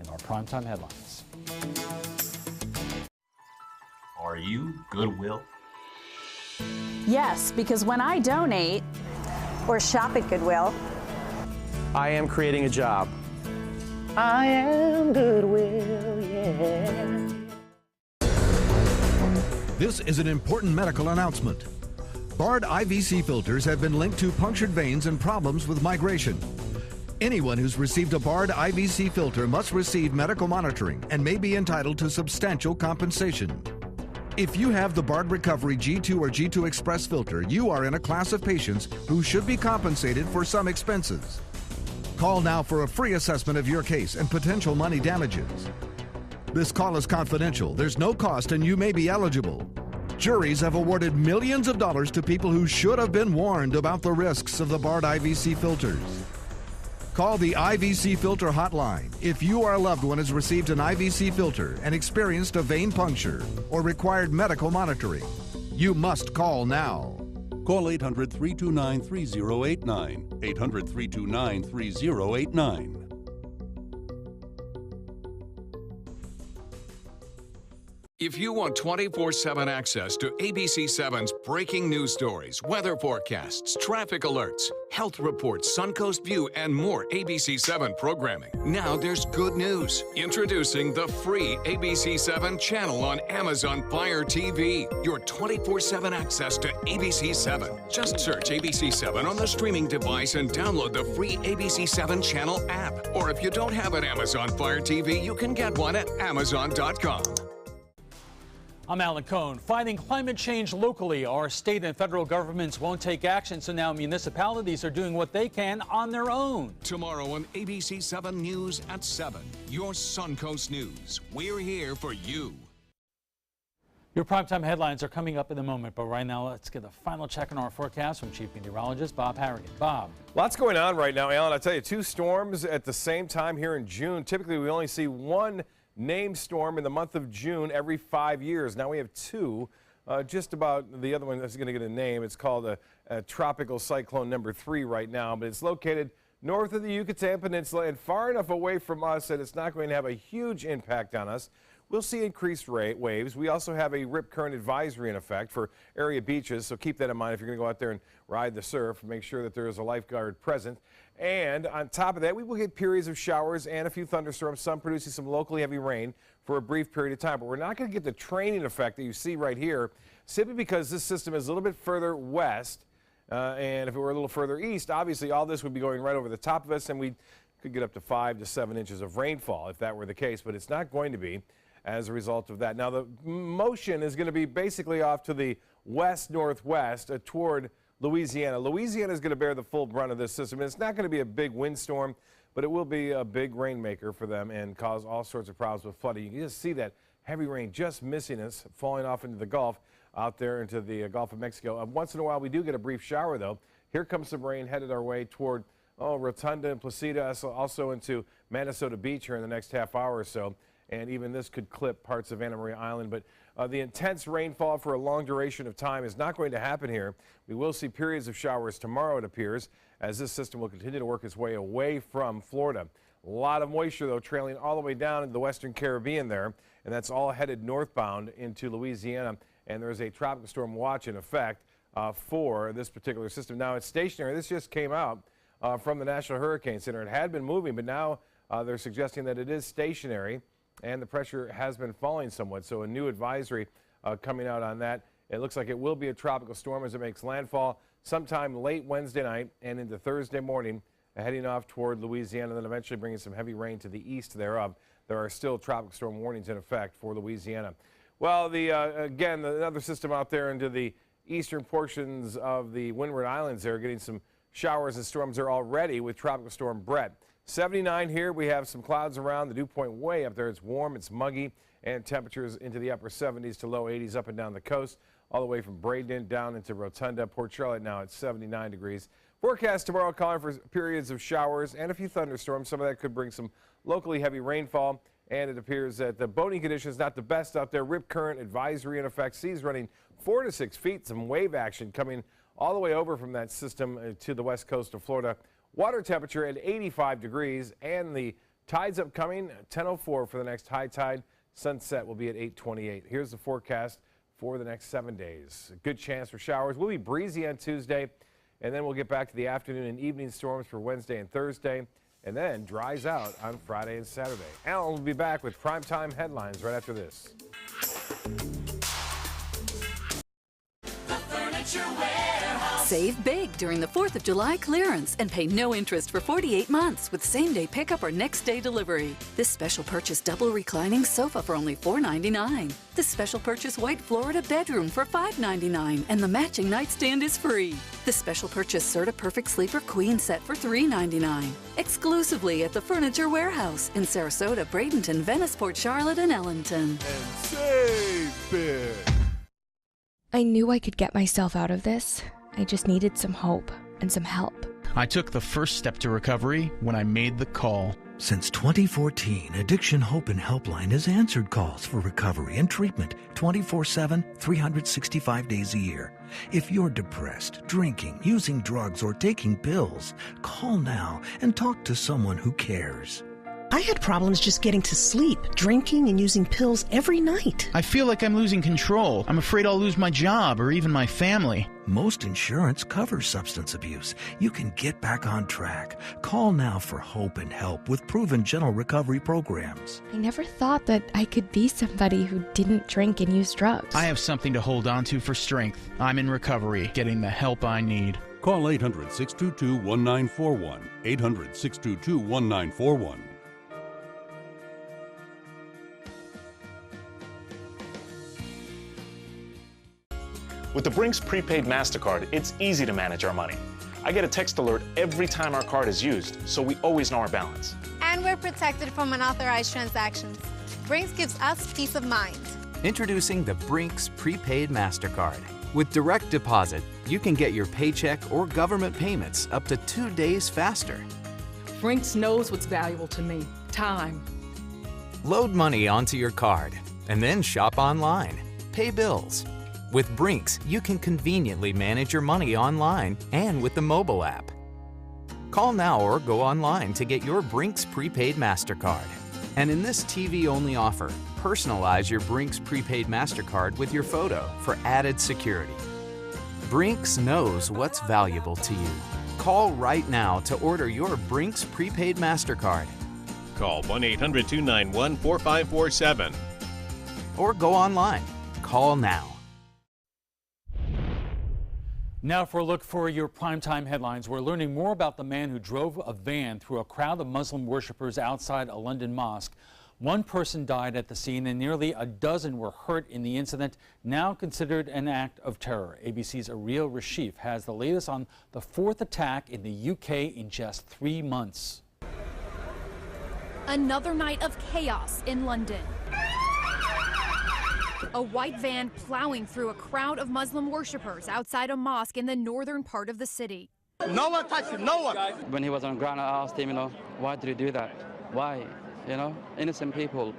S3: in our primetime headlines.
S5: Are you Goodwill?
S20: Yes, because when I donate or shop at Goodwill,
S21: I am creating a job.
S20: I am Goodwill, yeah.
S17: This is an important medical announcement. Bard IVC filters have been linked to punctured veins and problems with migration. Anyone who's received a Bard IVC filter must receive medical monitoring and may be entitled to substantial compensation. If you have the Bard Recovery G2 or G2 Express filter, you are in a class of patients who should be compensated for some expenses. Call now for a free assessment of your case and potential money damages. This call is confidential. There's no cost and you may be eligible. Juries have awarded millions of dollars to people who should have been warned about the risks of the Bard IVC filters. Call the IVC Filter Hotline if you or a loved one has received an IVC filter and experienced a vein puncture or required medical monitoring. You must call now.
S23: Call 800-329-3089. 800-329-3089.
S1: If you want 24/7 access to ABC7's breaking news stories, weather forecasts, traffic alerts, health reports, Suncoast View, and more ABC7 programming, now there's good news. Introducing the free ABC7 channel on Amazon Fire TV. Your 24/7 access to ABC7. Just search ABC7 on the streaming device and download the free ABC7 channel app. Or if you don't have an Amazon Fire TV, you can get one at Amazon.com.
S3: I'm Alan Cohn. Fighting climate change locally, our state and federal governments won't take action, so now municipalities are doing what they can on their own.
S1: Tomorrow on ABC7 News at 7, your Suncoast News. We're here for you.
S3: Your primetime headlines are coming up in a moment, but right now let's get a final check on our forecast from Chief Meteorologist Bob Harrigan. Bob.
S10: Lots going on right now, Alan. I'll tell you, 2 storms at the same time here in June. Typically, we only see 1 named storm in the month of June every 5 years. Now we have 2. Just about the other one that's going to get a name. It's called a tropical cyclone number 3 right now, but it's located north of the Yucatan Peninsula and far enough away from us that it's not going to have a huge impact on us. We'll see increased waves. We also have a rip current advisory in effect for area beaches, so keep that in mind if you're going to go out there and ride the surf. Make sure that there is a lifeguard present. And on top of that, we will get periods of showers and a few thunderstorms, some producing some locally heavy rain for a brief period of time. But we're not going to get the training effect that you see right here, simply because this system is a little bit further west. And if it were a little further east, obviously all this would be going right over the top of us, and we could get up to 5 to 7 inches of rainfall if that were the case. But it's not going to be as a result of that. Now, the motion is going to be basically off to the west-northwest toward Louisiana. Louisiana is going to bear the full brunt of this system. And it's not going to be a big windstorm, but it will be a big rainmaker for them and cause all sorts of problems with flooding. You can just see that heavy rain just missing us, falling off into the Gulf, out there into the Gulf of Mexico. Once in a while, we do get a brief shower, though. Here comes some rain headed our way toward Rotunda and Placida, also into Minnesota Beach here in the next half hour or so. And even this could clip parts of Anna Maria Island. But the intense rainfall for a long duration of time is not going to happen here. We will see periods of showers tomorrow, it appears, as this system will continue to work its way away from Florida. A lot of moisture, though, trailing all the way down into the western Caribbean there, and that's all headed northbound into Louisiana. And there's a tropical storm watch in effect for this particular system. Now, it's stationary. This just came out from the National Hurricane Center. It had been moving, but now they're suggesting that it is stationary, and the pressure has been falling somewhat. So a new advisory coming out on that. It looks like it will be a tropical storm as it makes landfall sometime late Wednesday night and into Thursday morning, heading off toward Louisiana, then eventually bringing some heavy rain to the east thereof. There are still tropical storm warnings in effect for Louisiana. Well, again, another system out there into the eastern portions of the Windward Islands there, getting some showers and storms there already with Tropical Storm Brett. 79 here. We have some clouds around. The dew point way up there. It's warm, it's muggy, and temperatures into the upper 70s to low 80s up and down the coast, all the way from Braden down into Rotunda. Port Charlotte now at 79 degrees. Forecast tomorrow calling for periods of showers and a few thunderstorms. Some of that could bring some locally heavy rainfall, and it appears that the boating conditions not the best out there. Rip current advisory in effect. Seas running 4 to 6 feet. Some wave action coming all the way over from that system to the west coast of Florida. Water temperature at 85 degrees, and the tides upcoming 10:04 for the next high tide. Sunset will be at 8:28. Here's the forecast for the next 7 days. A good chance for showers. Will be breezy on Tuesday, and then we'll get back to the afternoon and evening storms for Wednesday and Thursday, and then dries out on Friday and Saturday. Alan will be back with primetime headlines right after this.
S4: Save big during the 4th of July clearance and pay no interest for 48 months with same-day pickup or next-day delivery. This special purchase double reclining sofa for only $4.99. This special purchase white Florida bedroom for $5.99, and the matching nightstand is free. This special purchase Serta Perfect Sleeper Queen set for $3.99. Exclusively at the Furniture Warehouse in Sarasota, Bradenton, Venice, Port Charlotte, and Ellington.
S10: And save big.
S11: I knew I could get myself out of this. I just needed some hope and some help.
S7: I took the first step to recovery when I made the call.
S12: Since 2014, Addiction Hope and Helpline has answered calls for recovery and treatment 24/7, 365 days a year. If you're depressed, drinking, using drugs, or taking pills, call now and talk to someone who cares.
S13: I had problems just getting to sleep, drinking and using pills every night.
S7: I feel like I'm losing control. I'm afraid I'll lose my job or even my family.
S12: Most insurance covers substance abuse. You can get back on track. Call now for hope and help with proven gentle recovery programs.
S11: I never thought that I could be somebody who didn't drink and use drugs.
S7: I have something to hold on to for strength. I'm in recovery, getting the help I need.
S8: Call 800-622-1941. 800-622-1941.
S23: With the Brinks Prepaid Mastercard, it's easy to manage our money. I get a text alert every time our card is used, so we always know our balance.
S24: And we're protected from unauthorized transactions. Brinks gives us peace of mind.
S25: Introducing the Brinks Prepaid Mastercard. With direct deposit, you can get your paycheck or government payments up to 2 days faster.
S26: Brinks knows what's valuable to me, time.
S25: Load money onto your card and then shop online, pay bills. With Brinks, you can conveniently manage your money online and with the mobile app. Call now or go online to get your Brinks Prepaid Mastercard. And in this TV-only offer, personalize your Brinks Prepaid Mastercard with your photo for added security. Brinks knows what's valuable to you. Call right now to order your Brinks Prepaid Mastercard.
S27: Call 1-800-291-4547.
S25: Or go online. Call now.
S3: Now for a look for your primetime headlines. We're learning more about the man who drove a van through a crowd of Muslim worshippers outside a London mosque. One person died at the scene and nearly a dozen were hurt in the incident, now considered an act of terror. ABC's Ariel Rashif has the latest on the 4th attack in the UK in just 3 months.
S28: Another night of chaos in London. A white van plowing through a crowd of Muslim worshippers outside a mosque in the northern part of the city.
S30: No one touched him, no one.
S31: When he was on the ground, I asked him, why did you do that? Why? Innocent people.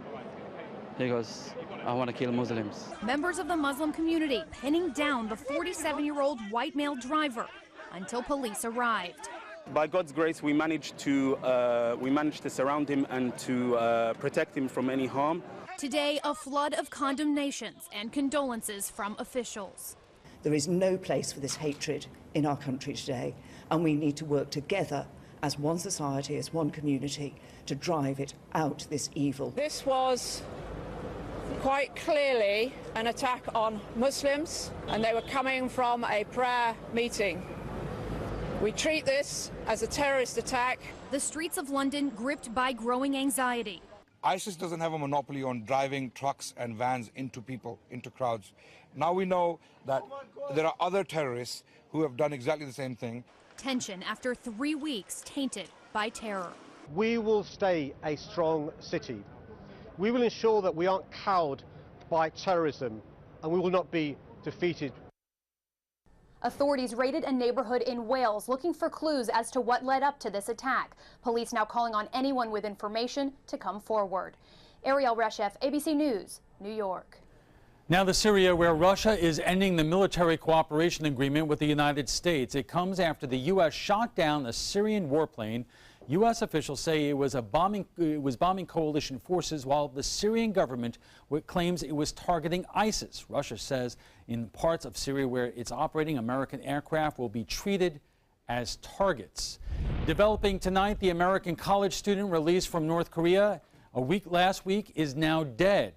S31: He goes, I want to kill Muslims.
S28: Members of the Muslim community pinning down the 47-year-old white male driver until police arrived.
S30: By God's grace, we managed to surround him and to protect him from any harm.
S28: Today, a flood of condemnations and condolences from officials.
S32: There is no place for this hatred in our country today, and we need to work together as one society, as one community, to drive it out, this evil.
S33: This was quite clearly an attack on Muslims, and they were coming from a prayer meeting. We treat this as a terrorist attack.
S28: The streets of London gripped by growing anxiety.
S2: ISIS doesn't have a monopoly on driving trucks and vans into people, into crowds. Now we know that there are other terrorists who have done exactly the same thing.
S28: Tension after 3 weeks tainted by terror.
S5: We will stay a strong city. We will ensure that we aren't cowed by terrorism, and we will not be defeated.
S28: Authorities raided a neighborhood in Wales looking for clues as to what led up to this attack. Police now calling on anyone with information to come forward. Ariel Reshef, ABC News, New York.
S3: Now to Syria, where Russia is ending the military cooperation agreement with the United States. It comes after the U.S. shot down a Syrian warplane. U.S. officials say it was bombing coalition forces, while the Syrian government claims it was targeting ISIS. Russia says in parts of Syria where it's operating, American aircraft will be treated as targets. Developing tonight, the American college student released from North Korea last week is now dead.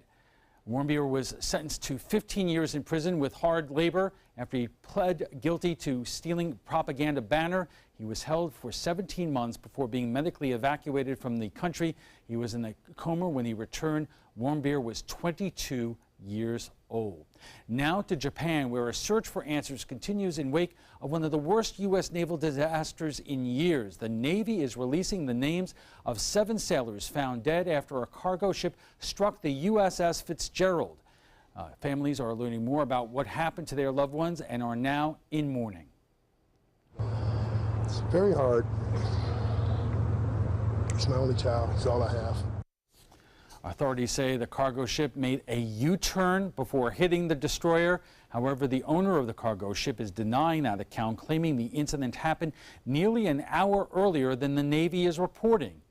S3: Warmbier was sentenced to 15 years in prison with hard labor after he pled guilty to stealing propaganda banner. He was held for 17 months before being medically evacuated from the country. He was in a coma when he returned. Warmbier was 22 years old. Now to Japan, where a search for answers continues in wake of one of the worst U.S. naval disasters in years. The Navy is releasing the names of 7 sailors found dead after a cargo ship struck the USS Fitzgerald. Families are learning more about what happened to their loved ones and are now in mourning.
S6: It's very hard. It's my only child. It's all I have.
S3: Authorities say the cargo ship made a U-turn before hitting the destroyer. However, the owner of the cargo ship is denying that account, claiming the incident happened nearly an hour earlier than the Navy is reporting.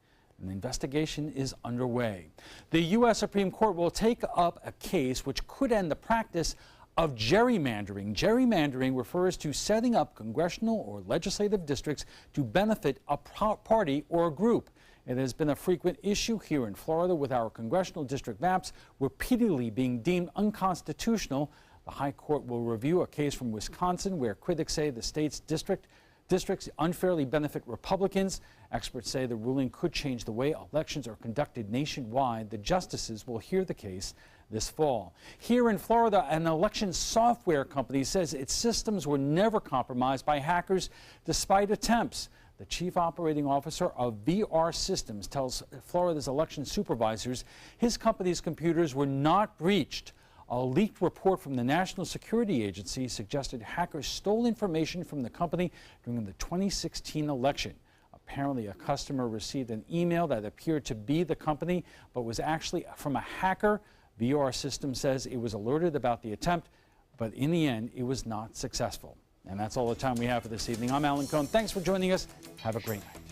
S3: An investigation is underway. The U.S. Supreme Court will take up a case which could end the practice of gerrymandering. Gerrymandering refers to setting up congressional or legislative districts to benefit a party or a group. It has been a frequent issue here in Florida, with our congressional district maps repeatedly being deemed unconstitutional. The High Court will review a case from Wisconsin where critics say the state's districts unfairly benefit Republicans. Experts say the ruling could change the way elections are conducted nationwide. The justices will hear the case this fall. Here in Florida, an election software company says its systems were never compromised by hackers despite attempts. The chief operating officer of VR Systems tells Florida's election supervisors his company's computers were not breached. A leaked report from the National Security Agency suggested hackers stole information from the company during the 2016 election. Apparently, a customer received an email that appeared to be the company, but was actually from a hacker. VR Systems says it was alerted about the attempt, but in the end, it was not successful. And that's all the time we have for this evening. I'm Alan Cohn. Thanks for joining us. Have a great night.